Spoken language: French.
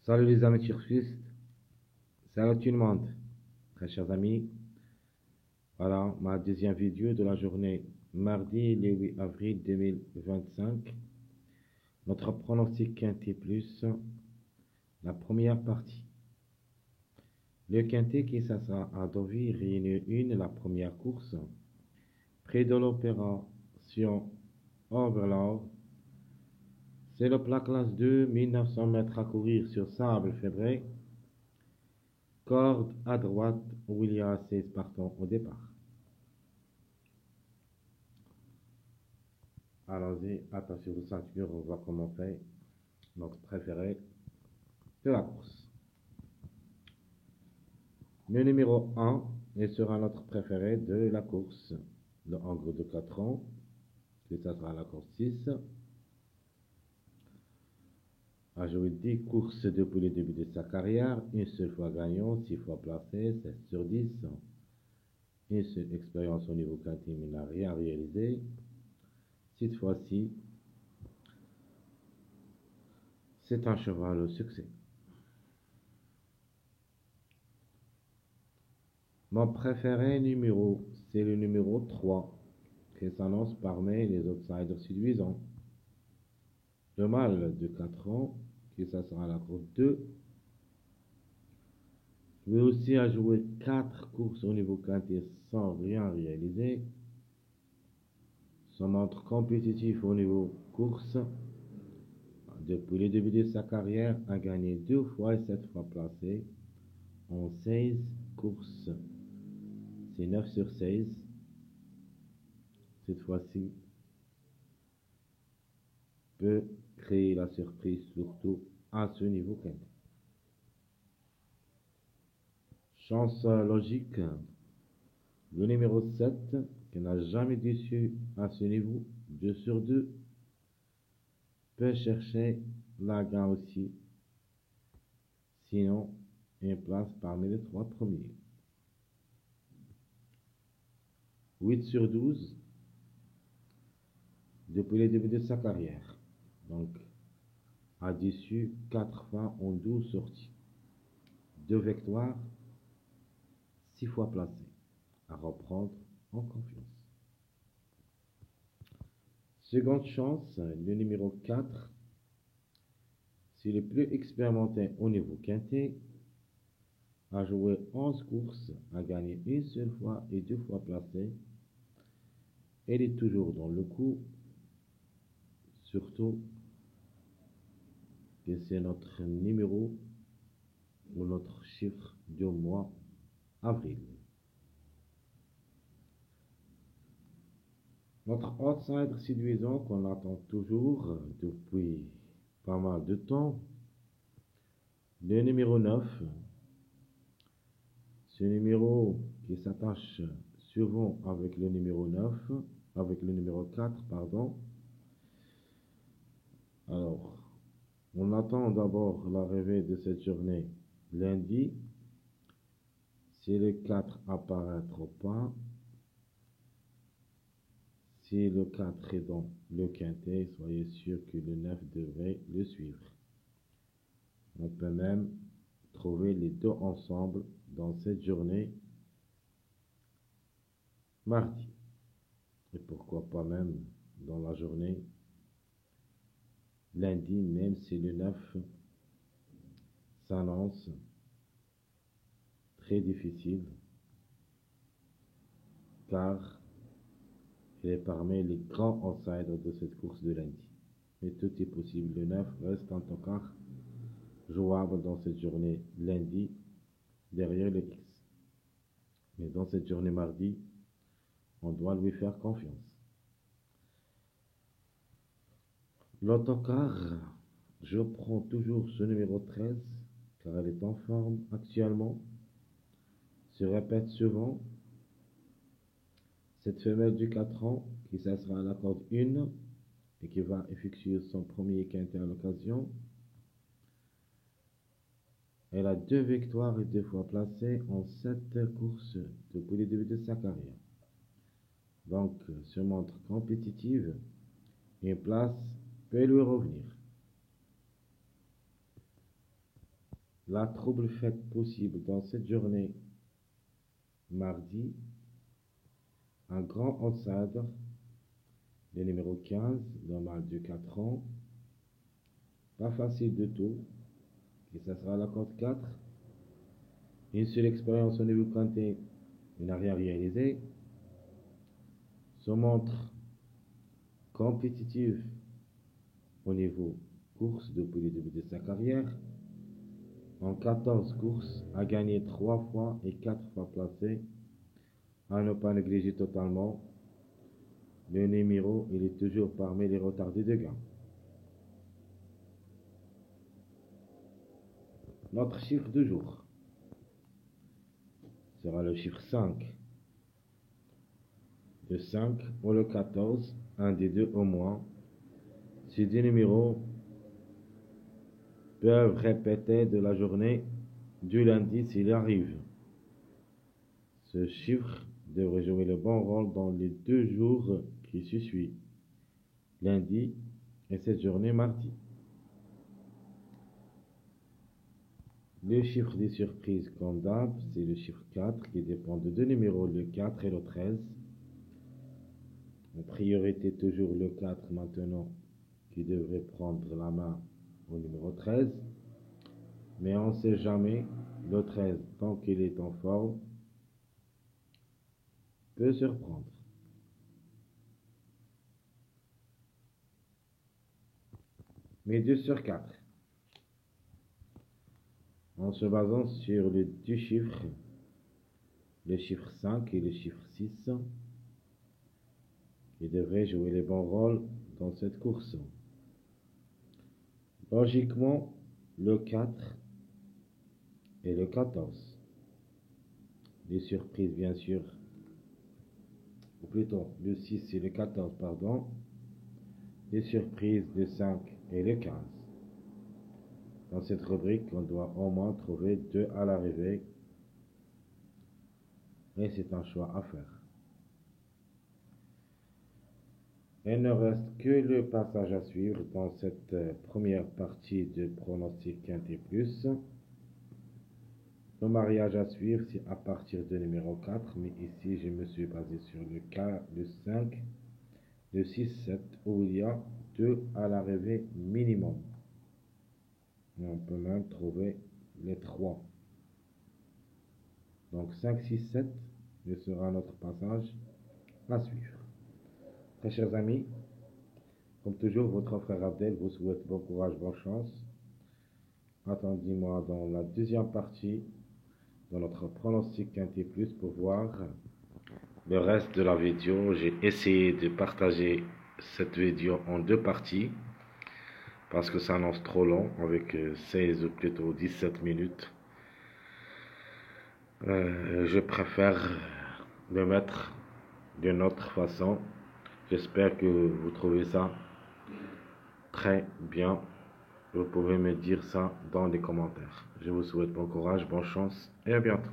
Salut les amis turfistes, salut tout le monde, très chers amis. Voilà ma deuxième vidéo de la journée mardi le 8 avril 2025. Notre pronostic quintet plus, la première partie. Le quintet qui s'assera à Deauville réunit la première course, près de l'opération Overlord. C'est le plat classe 2, 1900 mètres à courir sur sable février. Corde à droite où il y a 16 partants au départ. Allons-y, attachez vos ceintures, on va commencer notre préféré de la course. Le numéro 1 sera notre préféré de la course. Le Angre de 4 ans, et ça sera la course 6. A joué 10 courses depuis le début de sa carrière, une seule fois gagnant, 6 fois placé, 7 sur 10. Une seule expérience au niveau quintet, mais n'a rien réalisé. Cette fois-ci, c'est un cheval au succès. Mon préféré numéro, c'est le numéro 3, qui s'annonce parmi les outsiders séduisants. Le mâle de 4 ans, qui ça sera la course 2. Lui aussi a joué 4 courses au niveau quintet sans rien réaliser. Son montre compétitif au niveau course, depuis le début de sa carrière, a gagné 2 fois et 7 fois placé en 16 courses. C'est 9 sur 16. Cette fois-ci, peut créer la surprise, surtout à ce niveau quintet. Chance logique, le numéro 7, qui n'a jamais déçu à ce niveau, 2 sur 2, peut chercher la gain aussi. Sinon, une place parmi les 3 premiers. 8 sur 12, depuis le début de sa carrière. Donc, a déçu 4 fois en 12 sorties. 2 victoires, 6 fois placé. À reprendre en confiance. Seconde chance, le numéro 4, c'est le plus expérimenté au niveau quintet, a joué 11 courses, a gagné une seule fois et 2 fois placé. Elle est toujours dans le coup, surtout que c'est notre numéro ou notre chiffre du mois avril. Notre outsider séduisant qu'on attend toujours depuis pas mal de temps, le numéro 9, ce numéro qui s'attache souvent avec le numéro 9, avec le numéro 4, pardon. Alors, on attend d'abord l'arrivée de cette journée lundi. Si le 4 apparaître ou pas, si le 4 est dans le quintet, soyez sûr que le 9 devrait le suivre. On peut même trouver les deux ensemble dans cette journée mardi. Et pourquoi pas même dans la journée lundi, même si le 9 s'annonce très difficile, car il est parmi les grands outsiders de cette course de lundi. Mais tout est possible. Le 9 reste en tout cas jouable dans cette journée lundi, derrière le X. Mais dans cette journée mardi, on doit lui faire confiance. L'autocar, je prends toujours ce numéro 13, car elle est en forme actuellement, se répète souvent. Cette femelle du 4 ans, qui s'assera à la corde 1, et qui va effectuer son premier quintet à l'occasion. Elle a 2 victoires et 2 fois placées en 7 courses depuis le début de sa carrière. Donc, se montre compétitive, une place peut lui revenir. La trouble fête possible dans cette journée mardi, un grand outsider, le numéro 15, normal de 4 ans, pas facile de tout, et ça sera la cote 4. Une seule expérience au niveau quintet, il n'a rien réalisé. Se montre compétitive au niveau course depuis le début de sa carrière. En 14 courses, a gagné 3 fois et 4 fois placé, à ne pas négliger totalement. Le numéro, il est toujours parmi les retardés de gain. Notre chiffre du jour sera le chiffre 5. Le 5 ou le 14, un des deux au moins. Ces deux numéros peuvent répéter de la journée du lundi s'il arrive. Ce chiffre devrait jouer le bon rôle dans les 2 jours qui suivent, lundi et cette journée mardi. Le chiffre des surprises, comme d'hab, c'est le chiffre 4 qui dépend de deux numéros, le 4 et le 13. En priorité, toujours le 4 maintenant, qui devrait prendre la main au numéro 13. Mais on ne sait jamais, le 13, tant qu'il est en forme, peut surprendre. Mais 2 sur 4. En se basant sur les deux chiffres, le chiffre 5 et le chiffre 6, qui devraient jouer les bons rôles dans cette course. Logiquement, le 4 et le 14. Les surprises, bien sûr, ou plutôt le 6 et le 14, pardon. Les surprises, le 5 et le 15. Dans cette rubrique, on doit au moins trouver 2 à l'arrivée. Et c'est un choix à faire. Il ne reste que le passage à suivre dans cette première partie de pronostic quintet plus. Le mariage à suivre, c'est à partir de numéro 4, mais ici je me suis basé sur le 4, le 5, le 6, 7, où il y a 2 à l'arrivée minimum. Et on peut même trouver les 3. Donc 5, 6, 7, ce sera notre passage à suivre. Très chers amis, comme toujours, votre frère Abdel vous souhaite bon courage, bonne chance. Attendez-moi dans la deuxième partie de notre pronostic quintet plus pour voir le reste de la vidéo. J'ai essayé de partager cette vidéo en 2 parties parce que ça annonce trop long avec 16 ou plutôt 17 minutes. Je préfère le mettre d'une autre façon. J'espère que vous trouvez ça très bien. Vous pouvez me dire ça dans les commentaires. Je vous souhaite bon courage, bonne chance et à bientôt.